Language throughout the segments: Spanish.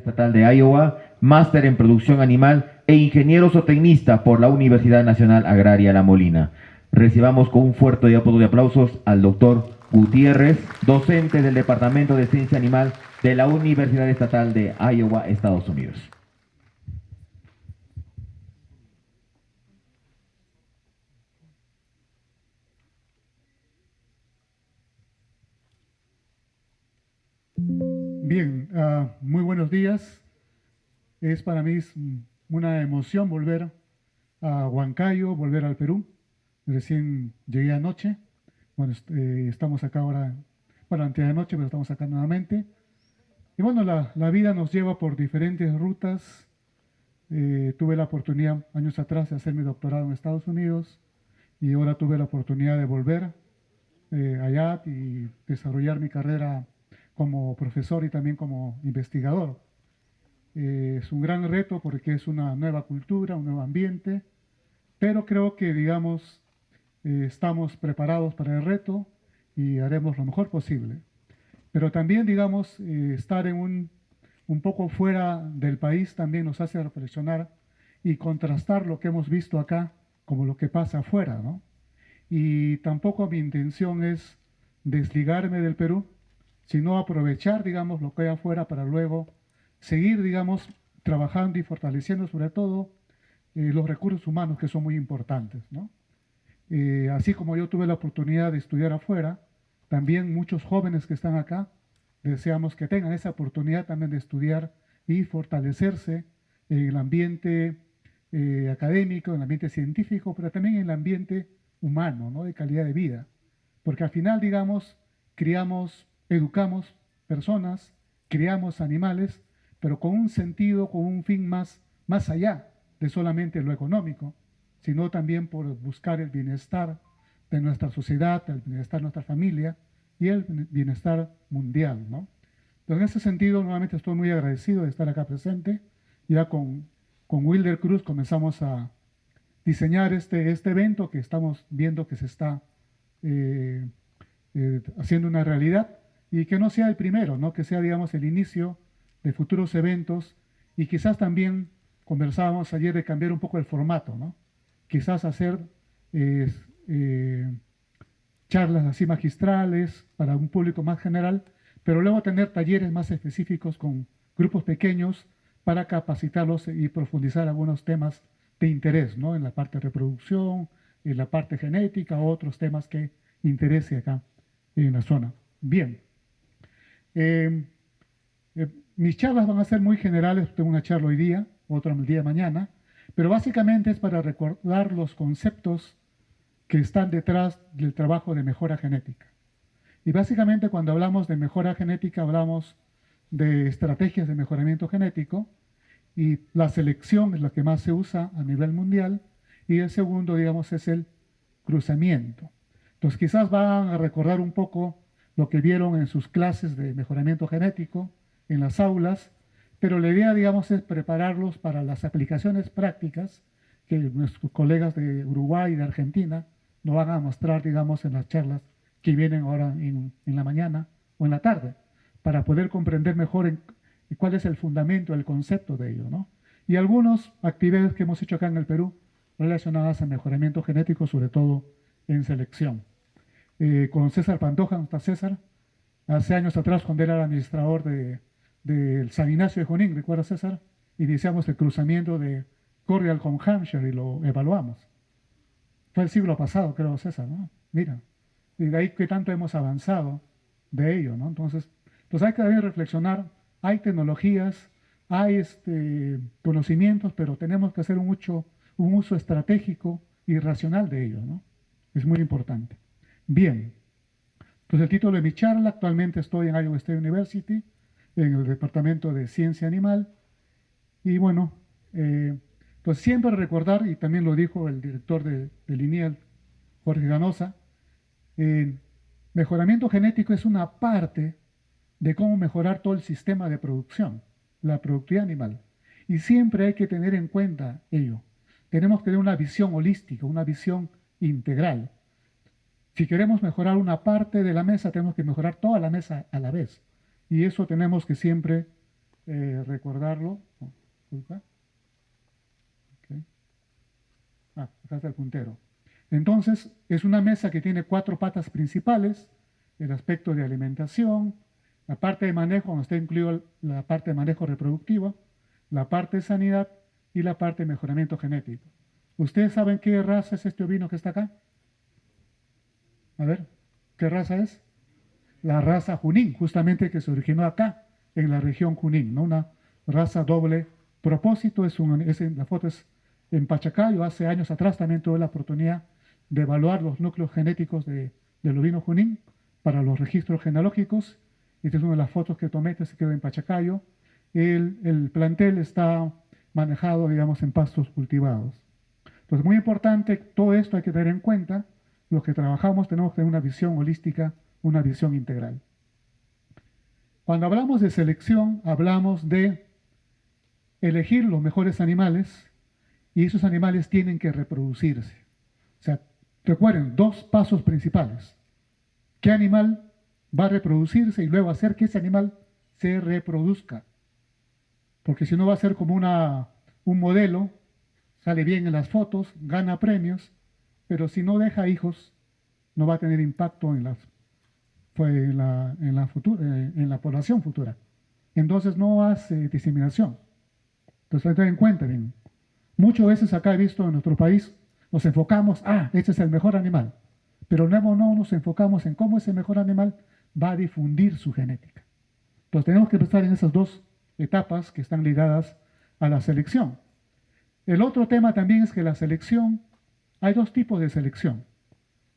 Estatal de Iowa, máster en producción animal e ingeniero zootecnista por la Universidad Nacional Agraria La Molina. Recibamos con un fuerte apodo de aplausos al doctor Gutiérrez, docente del Departamento de Ciencia Animal de la Universidad Estatal de Iowa, Estados Unidos. Bien, muy buenos días. Es para mí una emoción volver a Huancayo, volver al Perú. Recién llegué anoche. Bueno, estamos acá ahora, bueno, antes de anoche, pero estamos acá nuevamente. Y bueno, la vida nos lleva por diferentes rutas. Tuve la oportunidad años atrás de hacer mi doctorado en Estados Unidos y ahora tuve la oportunidad de volver allá y desarrollar mi carrera como profesor y también como investigador. Es un gran reto porque es una nueva cultura, un nuevo ambiente, pero creo que, digamos, estamos preparados para el reto y haremos lo mejor posible. Pero también, digamos, estar en un poco fuera del país también nos hace reflexionar y contrastar lo que hemos visto acá como lo que pasa afuera, ¿no? Y tampoco mi intención es desligarme del Perú, sino aprovechar, digamos, lo que hay afuera para luego seguir, digamos, trabajando y fortaleciendo sobre todo los recursos humanos que son muy importantes, ¿no? Así como yo tuve la oportunidad de estudiar afuera, también muchos jóvenes que están acá deseamos que tengan esa oportunidad también de estudiar y fortalecerse en el ambiente académico, en el ambiente científico, pero también en el ambiente humano, ¿no? De calidad de vida. Porque al final, digamos, criamos, educamos personas, criamos animales, pero con un sentido, con un fin más allá de solamente lo económico, sino también por buscar el bienestar de nuestra sociedad, el bienestar de nuestra familia y el bienestar mundial, ¿no? Entonces, en ese sentido, nuevamente estoy muy agradecido de estar acá presente. Ya con Wilder Cruz comenzamos a diseñar este evento que estamos viendo que se está eh, haciendo una realidad y que no sea el primero, ¿no? Que sea, digamos, el inicio de futuros eventos y quizás también conversábamos ayer de cambiar un poco el formato, ¿no? Quizás hacer eh, eh, charlas así magistrales para un público más general, pero luego tener talleres más específicos con grupos pequeños para capacitarlos y profundizar algunos temas de interés, ¿no? En la parte de reproducción, en la parte genética, otros temas que interese acá en la zona. Bien. Eh, Mis charlas van a ser muy generales, tengo una charla hoy día, otra el día de mañana, pero básicamente es para recordar los conceptos que están detrás del trabajo de mejora genética. Y básicamente cuando hablamos de mejora genética hablamos de estrategias de mejoramiento genético y la selección es la que más se usa a nivel mundial y el segundo, digamos, es el cruzamiento. Entonces quizás van a recordar un poco lo que vieron en sus clases de mejoramiento genético en las aulas, pero la idea, digamos, es prepararlos para las aplicaciones prácticas que nuestros colegas de Uruguay y de Argentina nos van a mostrar, digamos, en las charlas que vienen ahora en la mañana o en la tarde, para poder comprender mejor cuál es el fundamento, el concepto de ello, ¿no? Y algunas actividades que hemos hecho acá en el Perú relacionadas a mejoramiento genético, sobre todo en selección. Con César Pantoja, ¿no está César? Hace años atrás, cuando era el administrador del San Ignacio de Junín, ¿recuerda César? Iniciamos el cruzamiento de Cordial con Hampshire y lo evaluamos. Fue el siglo pasado, creo, César, ¿no? Mira, y de ahí que tanto hemos avanzado de ello, ¿no? Entonces hay que también reflexionar, hay tecnologías, hay conocimientos, pero tenemos que hacer un uso estratégico y racional de ellos, ¿no? Es muy importante. Bien, entonces el título de mi charla, actualmente estoy en Iowa State University, en el Departamento de Ciencia Animal, y bueno, pues siempre recordar, y también lo dijo el director del INIEL, Jorge Ganosa, eh, mejoramiento genético es una parte de cómo mejorar todo el sistema de producción, la productividad animal. Y siempre hay que tener en cuenta ello. Tenemos que tener una visión holística, una visión integral. Si queremos mejorar una parte de la mesa, tenemos que mejorar toda la mesa a la vez. Y eso tenemos que siempre recordarlo. Oh, disculpa. Okay. Acá está el puntero. Entonces, es una mesa que tiene 4 patas principales: el aspecto de alimentación, la parte de manejo, donde está incluido la parte de manejo reproductivo, la parte de sanidad y la parte de mejoramiento genético. ¿Ustedes saben qué raza es este ovino que está acá? A ver, ¿qué raza es? La raza Junín, justamente que se originó acá, en la región Junín, ¿no? Una raza doble propósito. La foto es en Pachacayo. Hace años atrás también tuve la oportunidad de evaluar los núcleos genéticos del ovino Junín para los registros genealógicos. Esta es una de las fotos que tomé, que se quedó en Pachacayo. El plantel está manejado, digamos, en pastos cultivados. Entonces, muy importante, todo esto hay que tener en cuenta. Los que trabajamos tenemos que tener una visión holística, una visión integral. Cuando hablamos de selección, hablamos de elegir los mejores animales, y esos animales tienen que reproducirse. O sea, recuerden, 2 pasos principales: qué animal va a reproducirse y luego hacer que ese animal se reproduzca. Porque si no, va a ser como un modelo, sale bien en las fotos, gana premios, pero si no deja hijos, no va a tener impacto en la población futura. Entonces no hace diseminación. Entonces hay que tener en cuenta bien. Muchas veces acá he visto en nuestro país, nos enfocamos, este es el mejor animal, pero luego no nos enfocamos en cómo ese mejor animal va a difundir su genética. Entonces tenemos que pensar en esas 2 etapas que están ligadas a la selección. El otro tema también es que la selección, hay 2 tipos de selección.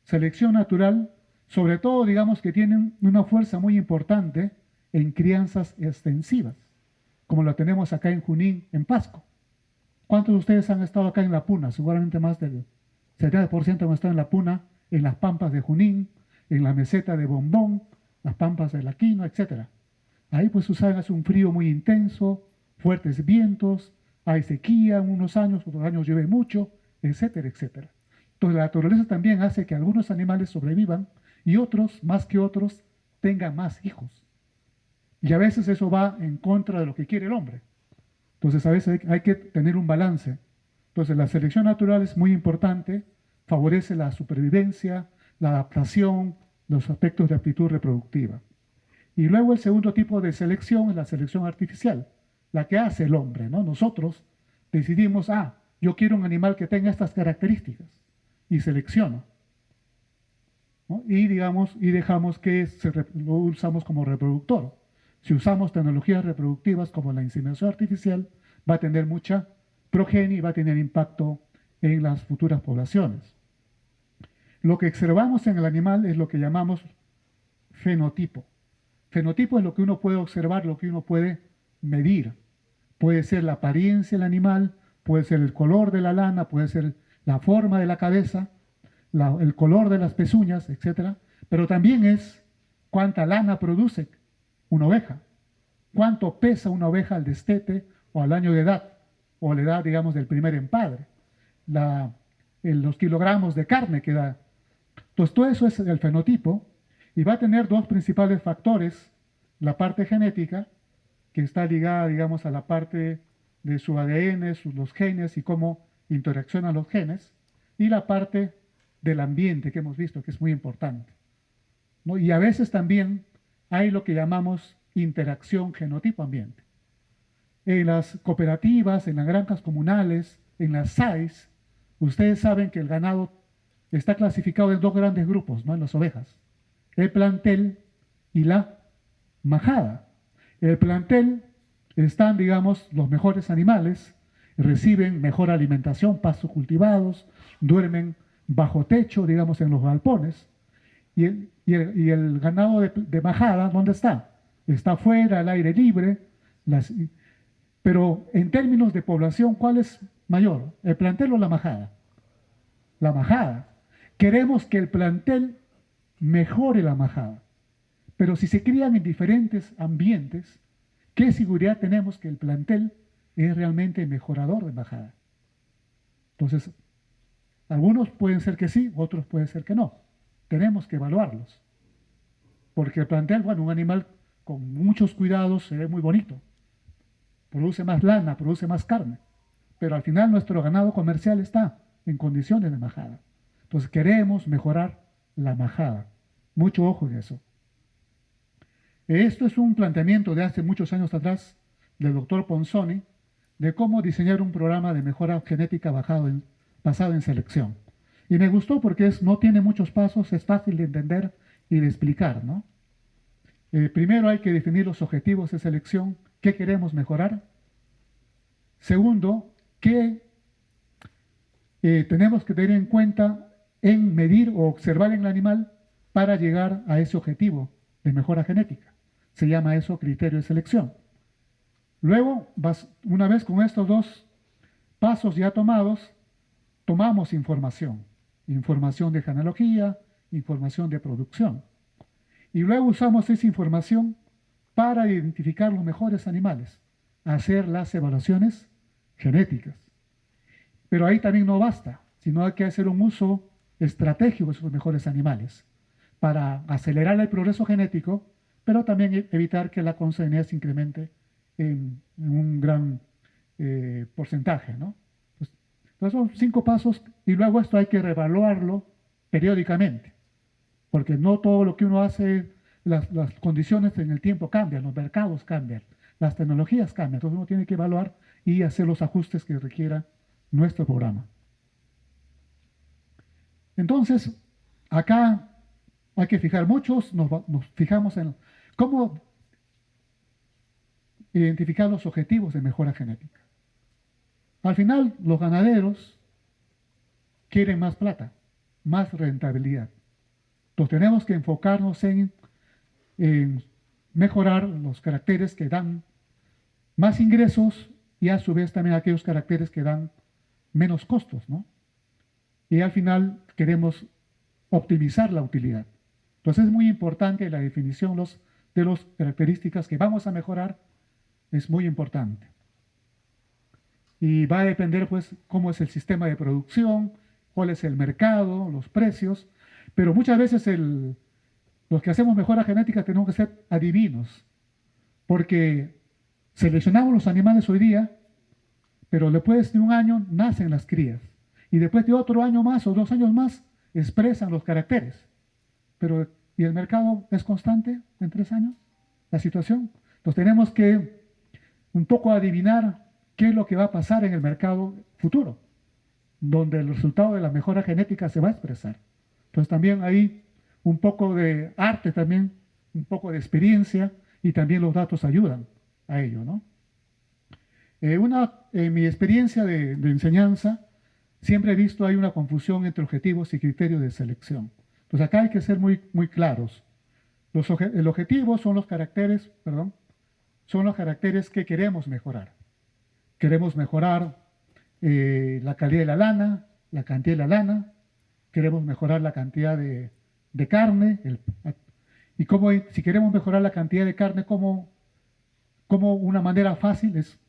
Selección natural, sobre todo, digamos, que tienen una fuerza muy importante en crianzas extensivas, como la tenemos acá en Junín, en Pasco. ¿Cuántos de ustedes han estado acá en La Puna? Seguramente más del 70% han estado en La Puna, en las pampas de Junín, en la meseta de Bombón, las pampas de La Quina, etc. Ahí pues usaban, hace un frío muy intenso, fuertes vientos, hay sequía unos años, otros años llueve mucho, etcétera, etcétera. Entonces la naturaleza también hace que algunos animales sobrevivan y otros, más que otros, tengan más hijos. Y a veces eso va en contra de lo que quiere el hombre. Entonces a veces hay que tener un balance. Entonces la selección natural es muy importante, favorece la supervivencia, la adaptación, los aspectos de aptitud reproductiva. Y luego el segundo tipo de selección es la selección artificial, la que hace el hombre, ¿no? Nosotros decidimos, yo quiero un animal que tenga estas características, y selecciono, ¿no? Y dejamos que lo usamos como reproductor. Si usamos tecnologías reproductivas como la inseminación artificial, va a tener mucha progenie y va a tener impacto en las futuras poblaciones. Lo que observamos en el animal es lo que llamamos fenotipo. Fenotipo es lo que uno puede observar, lo que uno puede medir. Puede ser la apariencia del animal, puede ser el color de la lana, puede ser la forma de la cabeza, el color de las pezuñas, etc. Pero también es cuánta lana produce una oveja, cuánto pesa una oveja al destete o al año de edad, o la edad, digamos, del primer empadre, los kilogramos de carne que da. Entonces, todo eso es el fenotipo, y va a tener 2 principales factores: la parte genética, que está ligada, digamos, a la parte de su ADN, los genes y cómo interaccionan los genes, y la parte del ambiente que hemos visto, que es muy importante, ¿no? Y a veces también hay lo que llamamos interacción genotipo-ambiente. En las cooperativas, en las granjas comunales, en las SAIs, ustedes saben que el ganado está clasificado en 2 grandes grupos, ¿no? En las ovejas: el plantel y la majada. En el plantel están, digamos, los mejores animales, reciben mejor alimentación, pastos cultivados, duermen bajo techo, digamos, en los galpones. Y el ganado de majada, ¿dónde está? Está afuera, al aire libre. Pero en términos de población, ¿cuál es mayor? ¿El plantel o la majada? La majada. Queremos que el plantel mejore la majada. Pero si se crían en diferentes ambientes, ¿qué seguridad tenemos que el plantel es realmente mejorador de majada? Entonces, algunos pueden ser que sí, otros pueden ser que no. Tenemos que evaluarlos. Porque el plantel, bueno, un animal con muchos cuidados se ve muy bonito. produce más lana, produce más carne, pero al final nuestro ganado comercial está en condiciones de majada. Entonces queremos mejorar la majada. Mucho ojo en eso. Esto es un planteamiento de hace muchos años atrás del doctor Ponzoni de cómo diseñar un programa de mejora genética basado en selección. Y me gustó porque no tiene muchos pasos, es fácil de entender y de explicar, ¿no? Primero hay que definir los objetivos de selección, qué queremos mejorar. Segundo, qué tenemos que tener en cuenta en medir o observar en el animal para llegar a ese objetivo de mejora genética. Se llama eso criterio de selección. Luego, una vez con estos dos pasos ya tomados, tomamos información de genealogía, información de producción. Y luego usamos esa información para identificar los mejores animales, hacer las evaluaciones genéticas. Pero ahí también no basta, sino hay que hacer un uso estratégico de esos mejores animales para acelerar el progreso genético, pero también evitar que la consanguinidad se incremente en un gran porcentaje, ¿no? Entonces son 5 pasos y luego esto hay que reevaluarlo periódicamente, porque no todo lo que uno hace, las condiciones en el tiempo cambian, los mercados cambian, las tecnologías cambian, entonces uno tiene que evaluar y hacer los ajustes que requiera nuestro programa. Entonces, acá hay que fijar, muchos nos fijamos en cómo identificar los objetivos de mejora genética. Al final, los ganaderos quieren más plata, más rentabilidad. Entonces tenemos que enfocarnos en mejorar los caracteres que dan más ingresos y a su vez también aquellos caracteres que dan menos costos, ¿no? Y al final queremos optimizar la utilidad. Entonces es muy importante la definición de las características que vamos a mejorar, es muy importante. Y va a depender pues cómo es el sistema de producción, cuál es el mercado, los precios, pero muchas veces los que hacemos mejora genética tenemos que ser adivinos, porque seleccionamos los animales hoy día, pero después de un año nacen las crías, y después de otro año más o 2 años más expresan los caracteres. Pero, ¿y el mercado es constante en 3 años? La situación. Entonces tenemos que un poco adivinar qué es lo que va a pasar en el mercado futuro, donde el resultado de la mejora genética se va a expresar. Entonces también hay un poco de arte también, un poco de experiencia y también los datos ayudan a ello, ¿no? En mi experiencia de enseñanza, siempre he visto hay una confusión entre objetivos y criterios de selección. Entonces acá hay que ser muy, muy claros. El objetivo son los caracteres, son los caracteres que queremos mejorar. Queremos mejorar la calidad de la lana, la cantidad de la lana, queremos mejorar la cantidad de carne, y si queremos mejorar la cantidad de carne, como una manera fácil es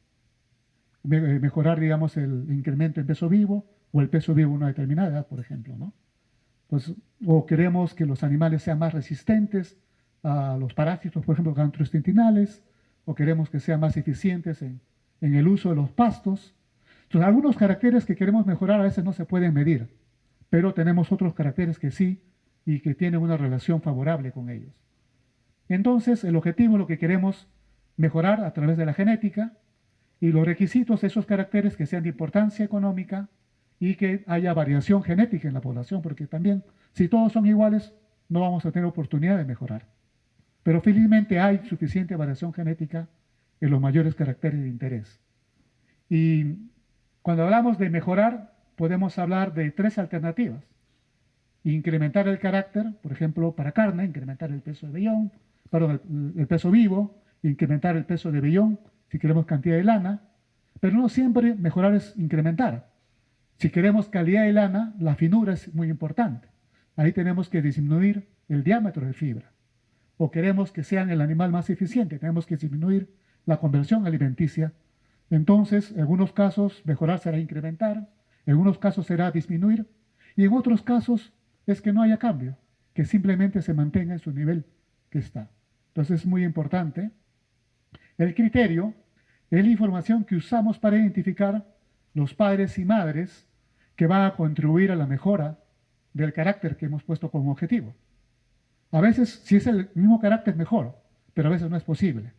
mejorar, digamos, el incremento en peso vivo o el peso vivo a una determinada edad, por ejemplo, ¿no? Pues, o queremos que los animales sean más resistentes a los parásitos, por ejemplo, gastrointestinales, o queremos que sean más eficientes en el uso de los pastos. Entonces, algunos caracteres que queremos mejorar a veces no se pueden medir, pero tenemos otros caracteres que sí y que tienen una relación favorable con ellos. Entonces, el objetivo es lo que queremos mejorar a través de la genética y los requisitos de esos caracteres que sean de importancia económica y que haya variación genética en la población, porque también si todos son iguales no vamos a tener oportunidad de mejorar. Pero felizmente hay suficiente variación genética en los mayores caracteres de interés. Y cuando hablamos de mejorar, podemos hablar de 3 alternativas. Incrementar el carácter, por ejemplo, para carne, incrementar el peso de vellón, el peso vivo, incrementar el peso de vellón, si queremos cantidad de lana, pero no siempre mejorar es incrementar. Si queremos calidad de lana, la finura es muy importante. Ahí tenemos que disminuir el diámetro de fibra. O queremos que sean el animal más eficiente, tenemos que disminuir la conversión alimenticia. Entonces, en algunos casos, mejorar será incrementar, en algunos casos será disminuir, y en otros casos es que no haya cambio, que simplemente se mantenga en su nivel que está. Entonces, es muy importante. El criterio Es la información que usamos para identificar los padres y madres que van a contribuir a la mejora del carácter que hemos puesto como objetivo. A veces, si es el mismo carácter, mejor, pero a veces no es posible,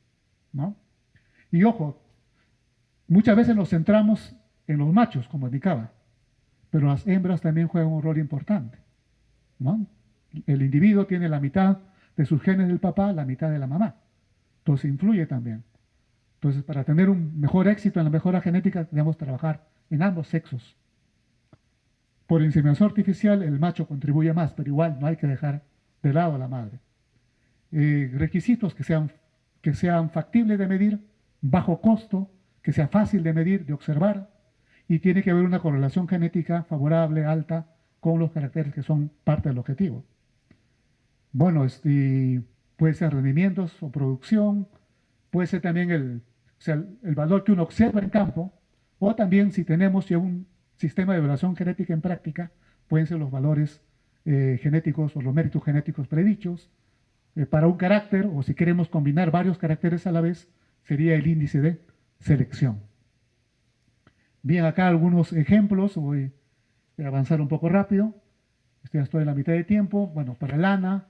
¿no? Y ojo, muchas veces nos centramos en los machos, como indicaba, pero las hembras también juegan un rol importante, ¿no? El individuo tiene la mitad de sus genes del papá, la mitad de la mamá. Entonces influye también. Entonces, para tener un mejor éxito en la mejora genética, debemos trabajar en ambos sexos. Por inseminación artificial, el macho contribuye más, pero igual no hay que dejar de lado a la madre. Requisitos que sean factibles de medir, bajo costo, que sea fácil de medir, de observar, y tiene que haber una correlación genética favorable, alta, con los caracteres que son parte del objetivo. Bueno, puede ser rendimientos o producción, puede ser también el valor que uno observa en campo, o también si tenemos ya un sistema de evaluación genética en práctica, pueden ser los valores genéticos o los méritos genéticos predichos. Para un carácter, o si queremos combinar varios caracteres a la vez, sería el índice de selección. Bien, acá algunos ejemplos, voy a avanzar un poco rápido. Ya estoy en la mitad de tiempo. Bueno, para lana,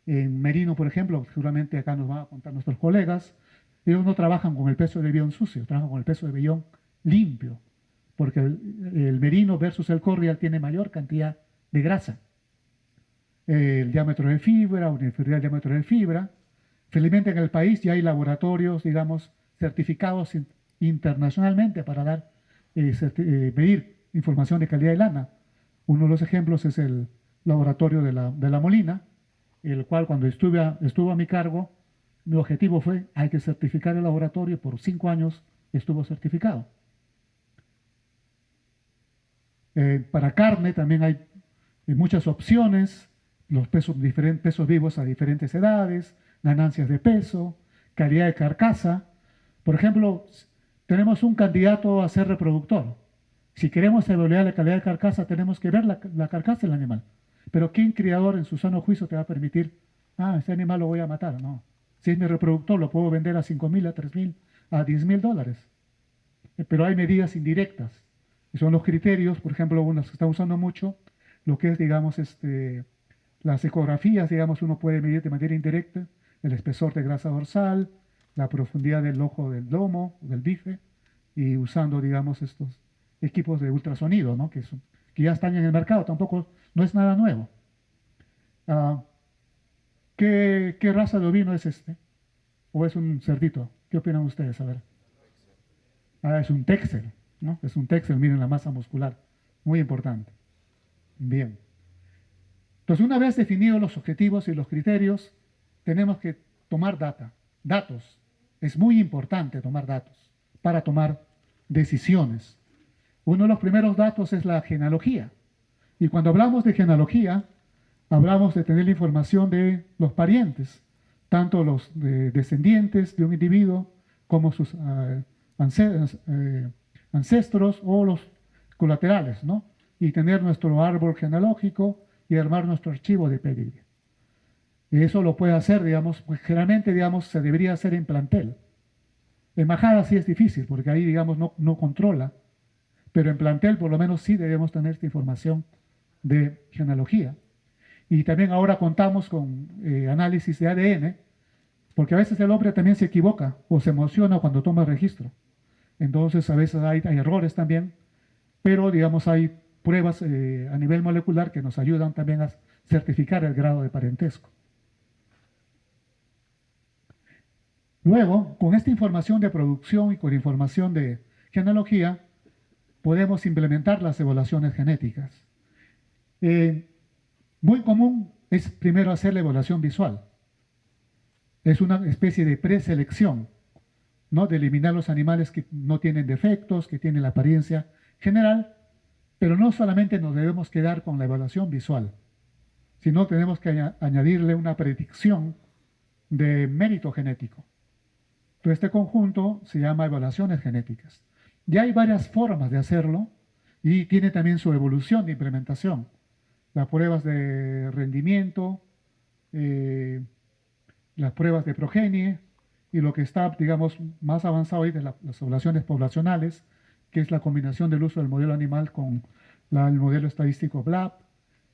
en merino, por ejemplo, seguramente acá nos van a contar nuestros colegas, ellos no trabajan con el peso de vellón sucio, trabajan con el peso de vellón limpio, porque el merino versus el corrial tiene mayor cantidad de grasa. El diámetro de fibra, una inferioridad del diámetro de fibra. Felizmente en el país ya hay laboratorios, digamos, certificados internacionalmente para medir información de calidad de lana. Uno de los ejemplos es el laboratorio de la Molina, el cual cuando estuvo a mi cargo, mi objetivo fue, hay que certificar el laboratorio, por 5 años estuvo certificado. Para carne también hay muchas opciones, los diferentes pesos vivos a diferentes edades, ganancias de peso, calidad de carcasa. Por ejemplo, tenemos un candidato a ser reproductor. Si queremos evaluar la calidad de carcasa, tenemos que ver la carcasa del animal. Pero ¿quién criador en su sano juicio te va a permitir, este animal lo voy a matar? No. Si es mi reproductor, lo puedo vender a 5.000, a 3.000, a 10.000 dólares. Pero hay medidas indirectas. Y son los criterios, por ejemplo, unos que están usando mucho, lo que es, digamos, las ecografías, digamos, uno puede medir de manera indirecta el espesor de grasa dorsal, la profundidad del ojo del lomo, del bife, y usando, digamos, estos equipos de ultrasonido, ¿no? que ya están en el mercado, tampoco no es nada nuevo. ¿Qué raza de ovino es este? ¿O es un cerdito? ¿Qué opinan ustedes? A ver. Es un Texel, ¿no? Es un Texel, miren la masa muscular, muy importante. Bien. Entonces, una vez definidos los objetivos y los criterios, tenemos que tomar datos. Es muy importante tomar datos para tomar decisiones. Uno de los primeros datos es la genealogía. Y cuando hablamos de genealogía, hablamos de tener la información de los parientes, tanto los descendientes de un individuo como sus ancestros o los colaterales, ¿no? Y tener nuestro árbol genealógico y armar nuestro archivo de pedigrí. Y eso lo puede hacer, digamos, pues generalmente, digamos, se debería hacer en plantel. En majada sí es difícil, porque ahí, digamos, no controla, pero en plantel por lo menos sí debemos tener esta información de genealogía. Y también ahora contamos con análisis de ADN, porque a veces el hombre también se equivoca o se emociona cuando toma registro. Entonces a veces hay errores también, pero digamos hay pruebas a nivel molecular que nos ayudan también a certificar el grado de parentesco. Luego, con esta información de producción y con información de genealogía, podemos implementar las evaluaciones genéticas. Muy común es primero hacer la evaluación visual. Es una especie de preselección, ¿no? De eliminar los animales que no tienen defectos, que tienen la apariencia general, pero no solamente nos debemos quedar con la evaluación visual, sino tenemos que añadirle una predicción de mérito genético. Todo este conjunto se llama evaluaciones genéticas. Ya hay varias formas de hacerlo y tiene también su evolución de implementación. Las pruebas de rendimiento, las pruebas de progenie y lo que está, digamos, más avanzado hoy de las evaluaciones poblacionales, que es la combinación del uso del modelo animal con el modelo estadístico BLAP.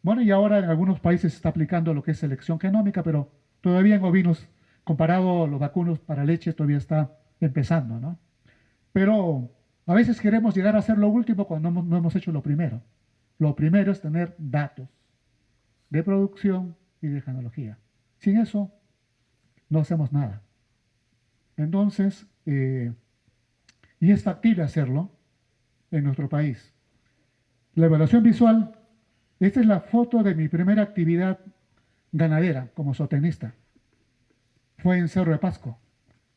Bueno, y ahora en algunos países se está aplicando lo que es selección genómica, pero todavía en ovinos, comparado a los vacunos para leche, todavía está empezando, ¿no? Pero a veces queremos llegar a hacer lo último cuando no hemos hecho lo primero. Lo primero es tener datos de producción y de genealogía. Sin eso, no hacemos nada. Entonces, y es factible hacerlo en nuestro país. La evaluación visual, esta es la foto de mi primera actividad ganadera como zootecnista. Fue en Cerro de Pasco,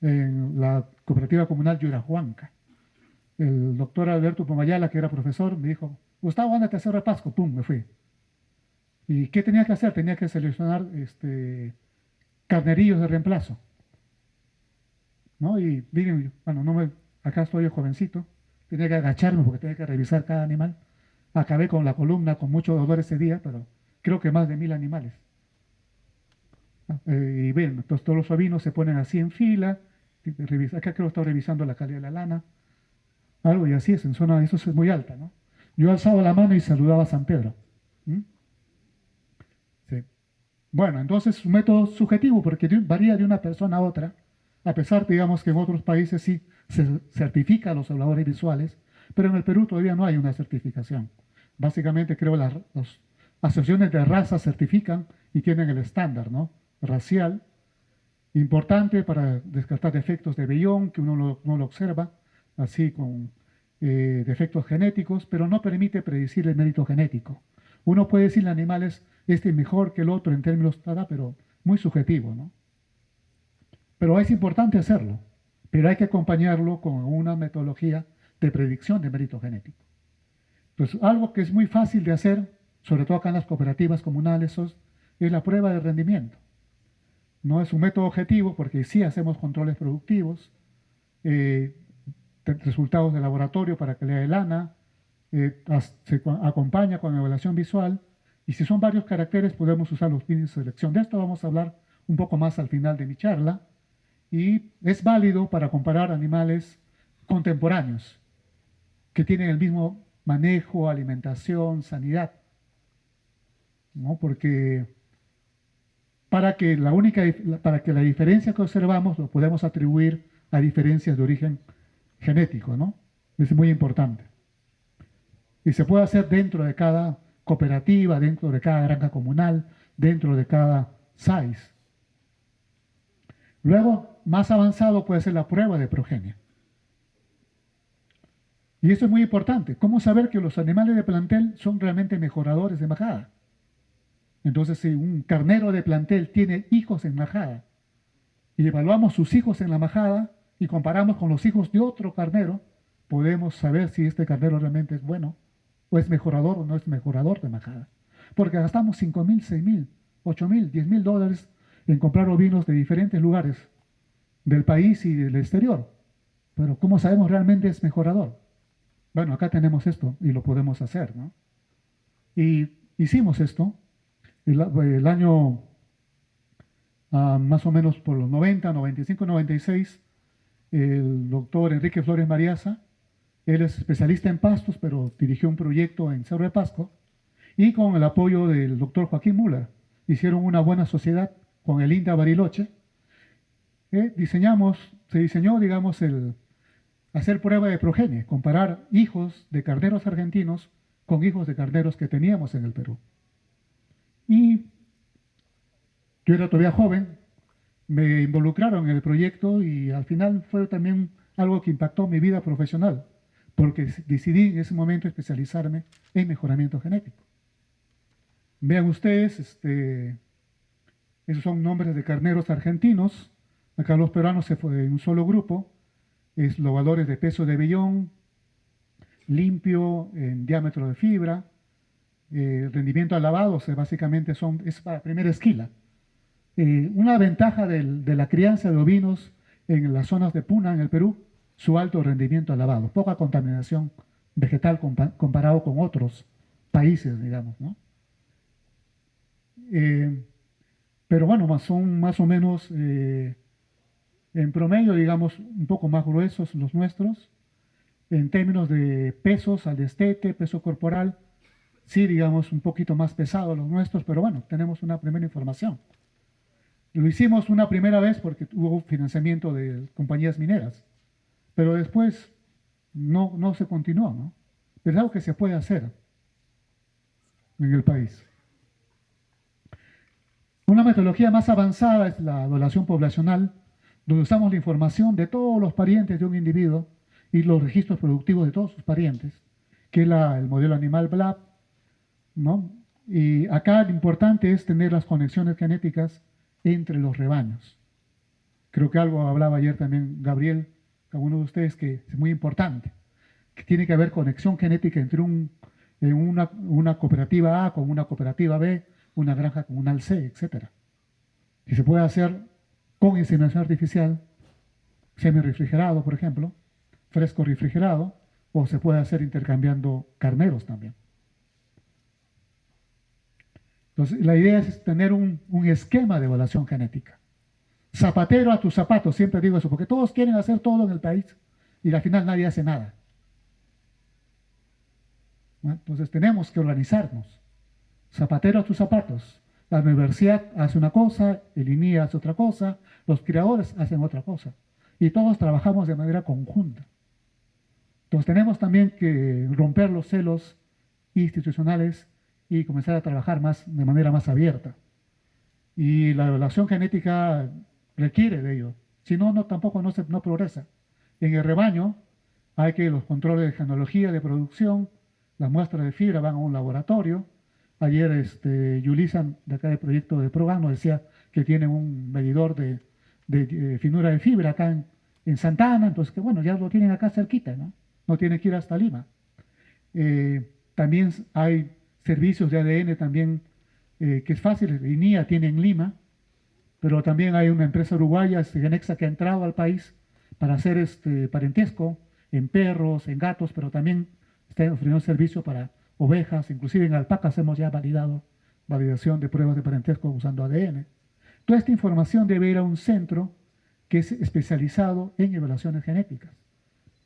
en la cooperativa comunal Yurahuanca. El doctor Alberto Pomayala, que era profesor, me dijo, Gustavo, ándate a Cerro de Pasco. Pum, me fui. ¿Y qué tenía que hacer? Tenía que seleccionar carnerillos de reemplazo, ¿no? Y miren, bueno, acá estoy yo jovencito, tenía que agacharme porque tenía que revisar cada animal. Acabé con la columna con mucho dolor ese día, pero creo que más de 1000 animales. Y ven, entonces todos los ovinos se ponen así en fila. Acá creo que está revisando la calidad de la lana. Algo y así es, en zona, eso es muy alta, ¿no? Yo alzaba la mano y saludaba a San Pedro. ¿Mm? Sí. Bueno, entonces es un método subjetivo porque varía de una persona a otra, a pesar, digamos, que en otros países sí se certifica a los habladores visuales, pero en el Perú todavía no hay una certificación. Básicamente creo las asociaciones de raza certifican y tienen el estándar, ¿no? Racial, importante para descartar defectos de vellón, que uno no lo observa, así con defectos genéticos, pero no permite predecir el mérito genético. Uno puede decirle a animales, este es mejor que el otro en términos, pero muy subjetivo, ¿no? Pero es importante hacerlo, pero hay que acompañarlo con una metodología de predicción de mérito genético. Entonces, algo que es muy fácil de hacer, sobre todo acá en las cooperativas comunales, es la prueba de rendimiento. No es un método objetivo porque sí hacemos controles productivos, eh, resultados de laboratorio para calidad de lana, se acompaña con evaluación visual y si son varios caracteres podemos usar los índices de selección. De esto vamos a hablar un poco más al final de mi charla y es válido para comparar animales contemporáneos que tienen el mismo manejo, alimentación, sanidad, ¿no? Porque para que la diferencia que observamos lo podemos atribuir a diferencias de origen genético, ¿no? Es muy importante. Y se puede hacer dentro de cada cooperativa, dentro de cada granja comunal, dentro de cada size. Luego, más avanzado puede ser la prueba de progenie. Y esto es muy importante. ¿Cómo saber que los animales de plantel son realmente mejoradores de majada? Entonces, si un carnero de plantel tiene hijos en majada y evaluamos sus hijos en la majada y comparamos con los hijos de otro carnero, podemos saber si este carnero realmente es bueno o es mejorador o no es mejorador de majada. Porque gastamos 5.000, 6.000, 8.000, 10.000 dólares en comprar ovinos de diferentes lugares del país y del exterior. Pero ¿cómo sabemos realmente es mejorador? Bueno, acá tenemos esto y lo podemos hacer, ¿no? Y hicimos esto el año más o menos por los 90, 95, 96, el doctor Enrique Flores Mariaza, él es especialista en pastos, pero dirigió un proyecto en Cerro de Pasco, y con el apoyo del doctor Joaquín Müller, hicieron una buena sociedad con el INTA Bariloche. Se diseñó, digamos, hacer prueba de progenie, comparar hijos de carneros argentinos con hijos de carneros que teníamos en el Perú. Y yo era todavía joven, me involucraron en el proyecto y al final fue también algo que impactó mi vida profesional, porque decidí en ese momento especializarme en mejoramiento genético. Vean ustedes, esos son nombres de carneros argentinos. Acá los peruanos se fue en un solo grupo. Es los valores de peso de vellón, limpio, en diámetro de fibra, rendimiento al lavado, básicamente es para primera esquila. Una ventaja de la crianza de ovinos en las zonas de Puna, en el Perú, su alto rendimiento al lavado, poca contaminación vegetal comparado con otros países, digamos, ¿no? Pero bueno, son más o menos En promedio, digamos, un poco más gruesos los nuestros. En términos de pesos al destete, peso corporal, sí, digamos, un poquito más pesados los nuestros, pero bueno, tenemos una primera información. Lo hicimos una primera vez porque hubo financiamiento de compañías mineras, pero después no se continuó, ¿no? Pero es algo que se puede hacer en el país. Una metodología más avanzada es la evaluación poblacional, donde usamos la información de todos los parientes de un individuo y los registros productivos de todos sus parientes, que es el modelo animal BLAP, ¿no? Y acá lo importante es tener las conexiones genéticas entre los rebaños. Creo que algo hablaba ayer también Gabriel, alguno de ustedes, que es muy importante, que tiene que haber conexión genética entre una cooperativa A con una cooperativa B, una granja comunal C, etc. Y se puede hacer con inseminación artificial, semi-refrigerado, por ejemplo, fresco refrigerado, o se puede hacer intercambiando carneros también. Entonces, la idea es tener un esquema de evaluación genética. Zapatero a tus zapatos, siempre digo eso, porque todos quieren hacer todo en el país y al final nadie hace nada. ¿No? Entonces tenemos que organizarnos. Zapatero a tus zapatos. La universidad hace una cosa, el INIA hace otra cosa, los criadores hacen otra cosa. Y todos trabajamos de manera conjunta. Entonces tenemos también que romper los celos institucionales y comenzar a trabajar de manera más abierta. Y la evaluación genética requiere de ello. Si no, tampoco no progresa. En el rebaño hay que los controles de genealogía, de producción, las muestras de fibra van a un laboratorio. Ayer Yulisa, de acá del proyecto de ProGan, nos decía que tienen un medidor de finura de fibra acá en Santa Ana, entonces que bueno, ya lo tienen acá cerquita, ¿no? No tienen que ir hasta Lima. También hay servicios de ADN también, que es fácil, el INIA tiene en Lima, pero también hay una empresa uruguaya, Genexa, que ha entrado al país para hacer parentesco en perros, en gatos, pero también está ofreciendo servicio para ovejas, inclusive en alpacas hemos ya validación de pruebas de parentesco usando ADN. Toda esta información debe ir a un centro que es especializado en evaluaciones genéticas,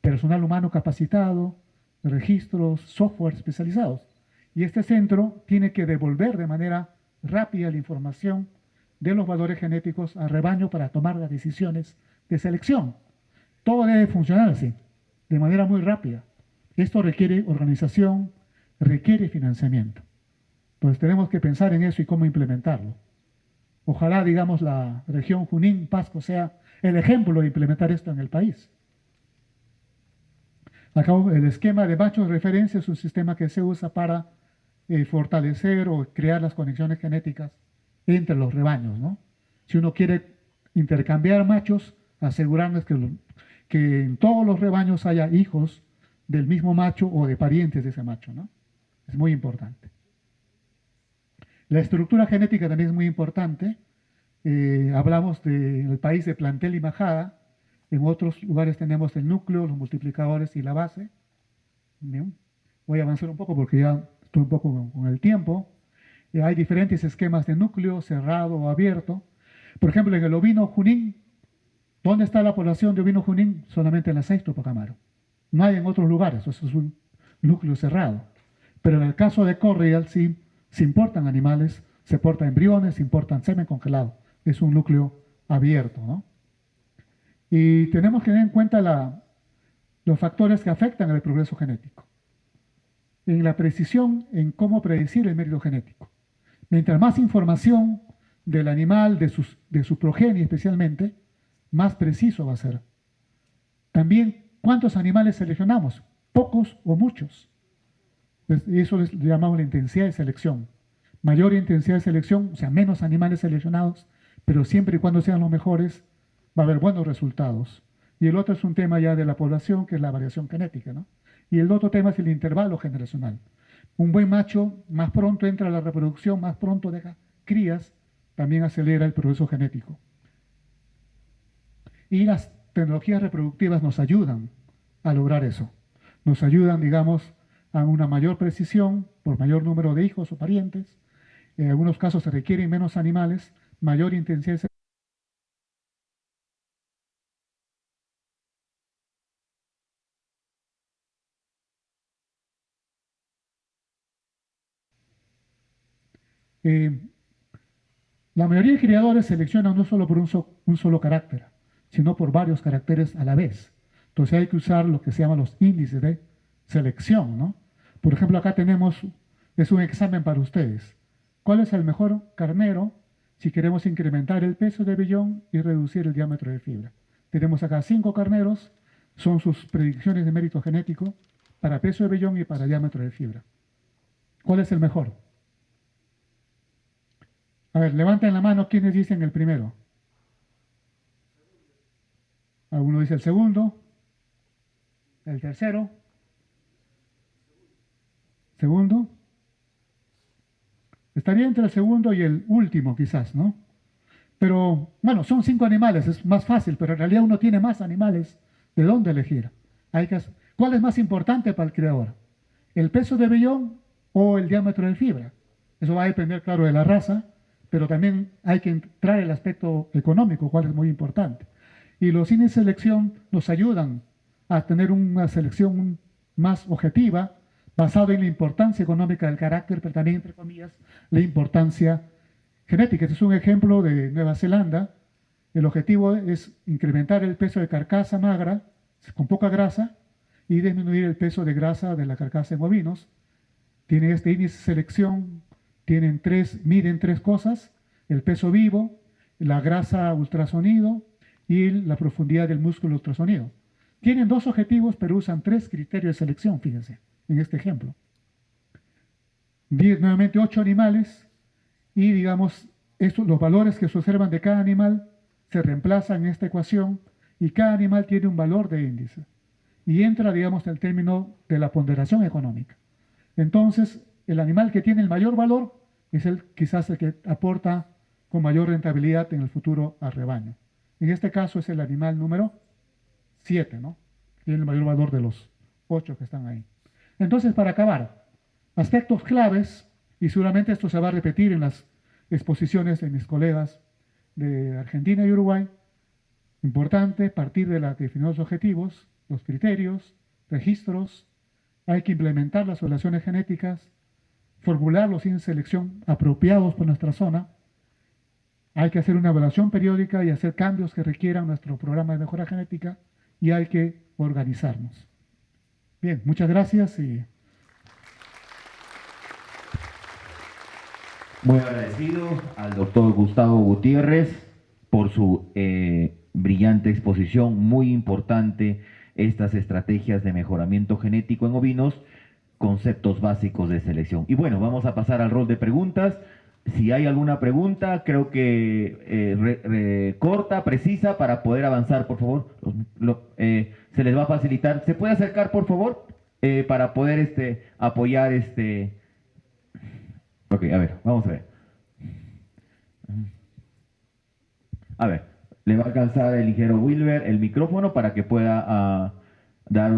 personal humano capacitado, registros, software especializados. Y este centro tiene que devolver de manera rápida la información de los valores genéticos al rebaño para tomar las decisiones de selección. Todo debe funcionar así, de manera muy rápida. Esto requiere organización, requiere financiamiento. Entonces tenemos que pensar en eso y cómo implementarlo. Ojalá, digamos, la región Junín, Pasco, sea el ejemplo de implementar esto en el país. Acá el esquema de machos de referencia es un sistema que se usa para fortalecer o crear las conexiones genéticas entre los rebaños, ¿no? Si uno quiere intercambiar machos, asegurarnos que en todos los rebaños haya hijos del mismo macho o de parientes de ese macho, ¿no? Es muy importante. La estructura genética también es muy importante. Hablamos del país de plantel y majada. En otros lugares tenemos el núcleo, los multiplicadores y la base. Bien. Voy a avanzar un poco porque ya estoy un poco con el tiempo. Hay diferentes esquemas de núcleo, cerrado o abierto. Por ejemplo, en el ovino Junín, ¿dónde está la población de ovino Junín? Solamente en la 6 Tupacamaro. No hay en otros lugares, eso es un núcleo cerrado. Pero en el caso de Corrial, sí, se importan animales, se importan embriones, se importan semen congelado. Es un núcleo abierto, ¿no? Y tenemos que tener en cuenta los factores que afectan al progreso genético. En la precisión, en cómo predecir el mérito genético. Mientras más información del animal, de su progenie especialmente, más preciso va a ser. También, ¿cuántos animales seleccionamos? ¿Pocos o muchos? Pues eso les llamamos la intensidad de selección. Mayor intensidad de selección, o sea, menos animales seleccionados, pero siempre y cuando sean los mejores, va a haber buenos resultados. Y el otro es un tema ya de la población, que es la variación genética, ¿no? Y el otro tema es el intervalo generacional. Un buen macho más pronto entra a la reproducción, más pronto deja crías, también acelera el progreso genético. Y las tecnologías reproductivas nos ayudan a lograr eso. Nos ayudan, digamos, a una mayor precisión por mayor número de hijos o parientes. En algunos casos se requieren menos animales, mayor intensidad de Eh, la mayoría de criadores seleccionan no solo por un solo carácter, sino por varios caracteres a la vez. Entonces hay que usar lo que se llaman los índices de selección, ¿no? Por ejemplo, acá tenemos, es un examen para ustedes. ¿Cuál es el mejor carnero si queremos incrementar el peso de vellón y reducir el diámetro de fibra? Tenemos acá 5 carneros, son sus predicciones de mérito genético para peso de vellón y para diámetro de fibra. ¿Cuál es el mejor? A ver, levanten la mano quienes dicen el primero. Alguno dice el segundo, el tercero, segundo. Estaría entre el segundo y el último, quizás, ¿no? Pero, bueno, son 5 animales, es más fácil, pero en realidad uno tiene más animales de dónde elegir. ¿Cuál es más importante para el criador? ¿El peso de vellón o el diámetro de fibra? Eso va a depender, claro, de la raza, pero también hay que entrar el aspecto económico, cuál es muy importante. Y los índices de selección nos ayudan a tener una selección más objetiva, basada en la importancia económica del carácter, pero también, entre comillas, la importancia genética. Este es un ejemplo de Nueva Zelanda. El objetivo es incrementar el peso de carcasa magra, con poca grasa, y disminuir el peso de grasa de la carcasa en bovinos. Tienen este índice de selección, miden 3 cosas: el peso vivo, la grasa ultrasonido y la profundidad del músculo ultrasonido. Tienen 2 objetivos, pero usan 3 criterios de selección, fíjense, en este ejemplo. Nuevamente 8 animales y, digamos, los valores que se observan de cada animal se reemplazan en esta ecuación y cada animal tiene un valor de índice. Y entra, digamos, el término de la ponderación económica. Entonces, el animal que tiene el mayor valor es quizás el que aporta con mayor rentabilidad en el futuro al rebaño. En este caso es el animal número 7, ¿no? Tiene el mayor valor de los 8 que están ahí. Entonces, para acabar, aspectos claves, y seguramente esto se va a repetir en las exposiciones de mis colegas de Argentina y Uruguay. Importante partir de la definición de los objetivos, los criterios, registros. Hay que implementar las evaluaciones genéticas, formular los índices de selección apropiados por nuestra zona. Hay que hacer una evaluación periódica y hacer cambios que requieran nuestro programa de mejora genética, y hay que organizarnos. Bien, muchas gracias y... Muy agradecido al doctor Gustavo Gutiérrez por su brillante exposición, muy importante estas estrategias de mejoramiento genético en ovinos, conceptos básicos de selección. Y bueno, vamos a pasar al rol de preguntas. Si hay alguna pregunta, creo que corta, precisa, para poder avanzar, por favor, se les va a facilitar. ¿Se puede acercar, por favor, para poder apoyar Ok, a ver, vamos a ver. A ver, le va a alcanzar el ingeniero Wilber el micrófono para que pueda dar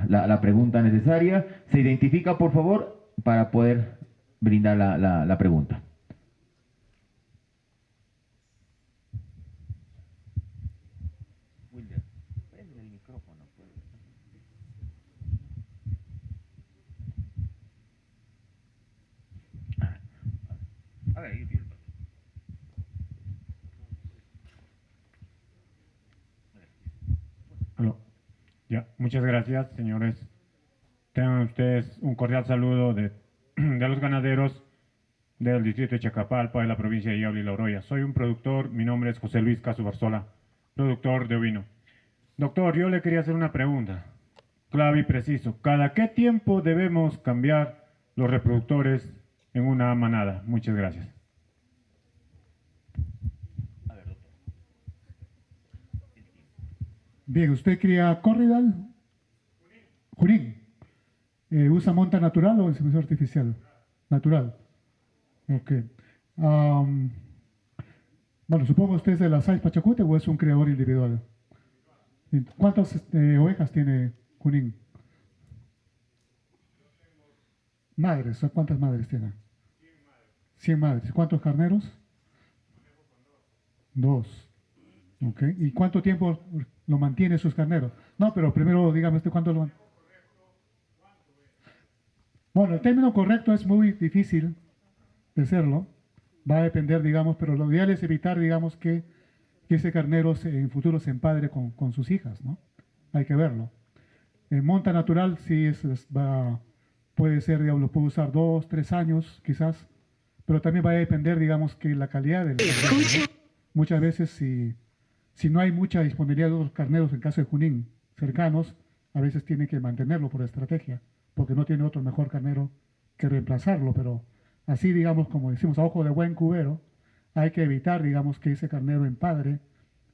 la pregunta necesaria. Se identifica, por favor, para poder brindar la pregunta. Wilber, prende el micrófono. A ver, Aló. Ya, muchas gracias, señores. Tengan ustedes un cordial saludo de los ganaderos del distrito de Chacapalpa, de la provincia de Iabla y La Oroya. Soy un productor, mi nombre es José Luis Caso Barzola, productor de ovino. Doctor, yo le quería hacer una pregunta, clave y preciso. ¿Cada qué tiempo debemos cambiar los reproductores en una manada? Muchas gracias. Bien, ¿usted cría Corridal? Junín. ¿Usa monta natural o inseminación artificial? Natural. Ok. Bueno, supongo usted es de la Sais Pachacute o es un criador individual. ¿Cuántas ovejas tiene Junín? Madres, ¿cuántas madres tiene? 100 madres. ¿Cuántos carneros? 2. Ok. ¿Y cuánto tiempo lo mantiene sus carneros? No, pero primero dígame usted cuánto lo mantiene. Bueno, el término correcto es muy difícil de hacerlo. Va a depender, digamos, pero lo ideal es evitar, digamos, que ese carnero en futuro se empadre con sus hijas, ¿no? Hay que verlo. En monta natural sí puede ser, digamos, lo puede usar 2, 3 años quizás, pero también va a depender, digamos, que la calidad del carnero, ¿no? Muchas veces si no hay mucha disponibilidad de otros carneros, en caso de Junín, cercanos, a veces tiene que mantenerlo por estrategia, porque no tiene otro mejor carnero que reemplazarlo, pero así, digamos, como decimos, a ojo de buen cubero, hay que evitar, digamos, que ese carnero empadre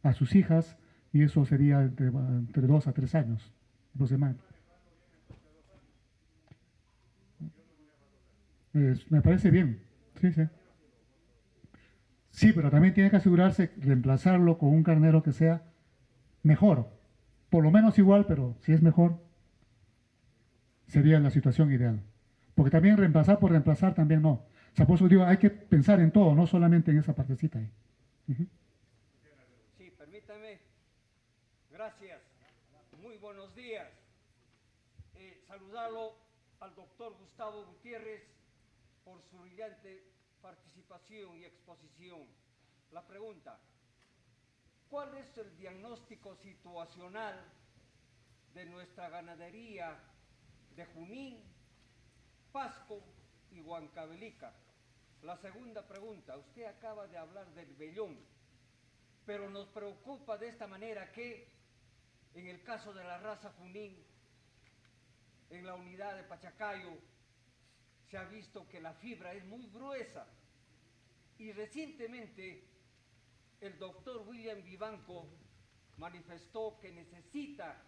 a sus hijas, y eso sería entre 2 a 3 años aproximadamente. Me parece bien, sí, sí. Sí, pero también tiene que asegurarse reemplazarlo con un carnero que sea mejor, por lo menos igual, pero si es mejor, sería la situación ideal. Porque también reemplazar por reemplazar también no. O sea, por eso digo, hay que pensar en todo, no solamente en esa partecita ahí. Ujú. Sí, permítame. Gracias. Muy buenos días. Saludarlo al doctor Gustavo Gutiérrez por su brillante participación y exposición. La pregunta, ¿cuál es el diagnóstico situacional de nuestra ganadería de Junín, Pasco y Huancavelica? La segunda pregunta, usted acaba de hablar del vellón, pero nos preocupa de esta manera que en el caso de la raza Junín, en la unidad de Pachacayo, se ha visto que la fibra es muy gruesa y recientemente el doctor William Vivanco manifestó que necesita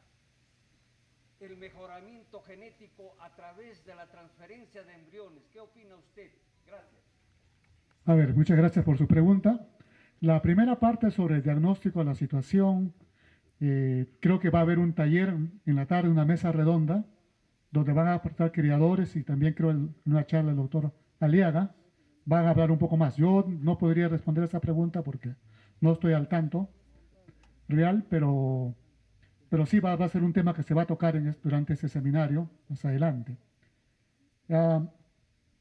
el mejoramiento genético a través de la transferencia de embriones. ¿Qué opina usted? Gracias. A ver, muchas gracias por su pregunta. La primera parte sobre el diagnóstico de la situación, creo que va a haber un taller en la tarde, una mesa redonda, donde van a aportar criadores y también creo en una charla del doctor Aliaga, van a hablar un poco más. Yo no podría responder esa pregunta porque no estoy al tanto real, pero sí va a ser un tema que se va a tocar durante ese seminario más adelante. Ah,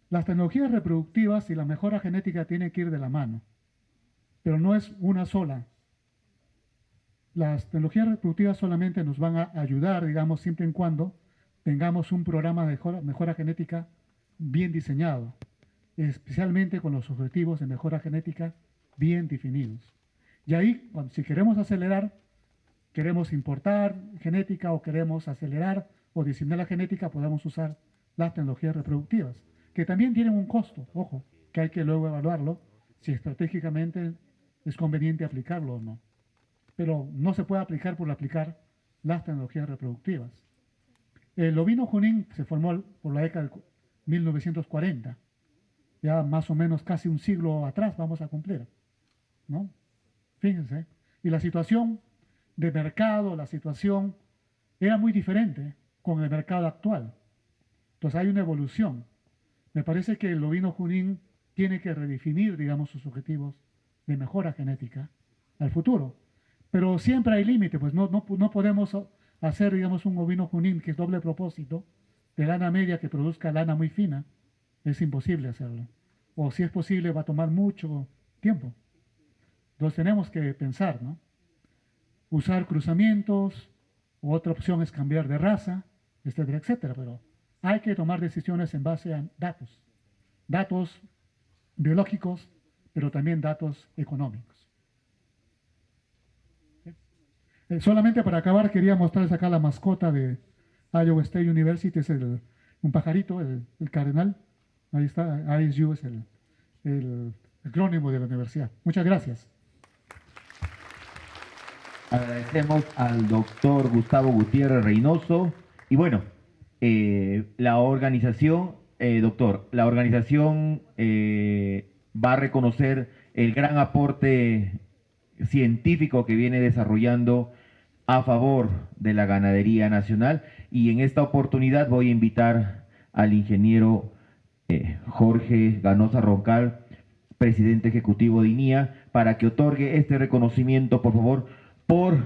las tecnologías reproductivas y la mejora genética tienen que ir de la mano, pero no es una sola. Las tecnologías reproductivas solamente nos van a ayudar, digamos, siempre y cuando tengamos un programa de mejora genética bien diseñado, especialmente con los objetivos de mejora genética bien definidos. Y ahí, si queremos acelerar, queremos importar genética o queremos acelerar o diseñar la genética, podemos usar las tecnologías reproductivas, que también tienen un costo, ojo, que hay que luego evaluarlo, si estratégicamente es conveniente aplicarlo o no. Pero no se puede aplicar por aplicar las tecnologías reproductivas. El ovino Junín se formó por la década de 1940, ya más o menos casi un siglo atrás vamos a cumplir, ¿no? Fíjense. Y la situación de mercado, la situación era muy diferente con el mercado actual. Entonces hay una evolución. Me parece que el ovino Junín tiene que redefinir, digamos, sus objetivos de mejora genética al futuro. Pero siempre hay límite, pues no podemos hacer, digamos, un ovino Junín que es doble propósito, de lana media que produzca lana muy fina. Es imposible hacerlo. O si es posible va a tomar mucho tiempo. Entonces tenemos que pensar, ¿no? Usar cruzamientos, otra opción es cambiar de raza, etcétera, etcétera, pero hay que tomar decisiones en base a datos biológicos, pero también datos económicos. Solamente para acabar, quería mostrarles acá la mascota de Iowa State University, es un pajarito, el cardenal. Ahí está, ISU es el acrónimo de la universidad. Muchas gracias. Agradecemos al doctor Gustavo Gutiérrez Reynoso. Y bueno, la organización, doctor, la organización va a reconocer el gran aporte científico que viene desarrollando a favor de la ganadería nacional, y en esta oportunidad voy a invitar al ingeniero Jorge Ganosa Roncal, presidente ejecutivo de INIA, para que otorgue este reconocimiento, por favor, por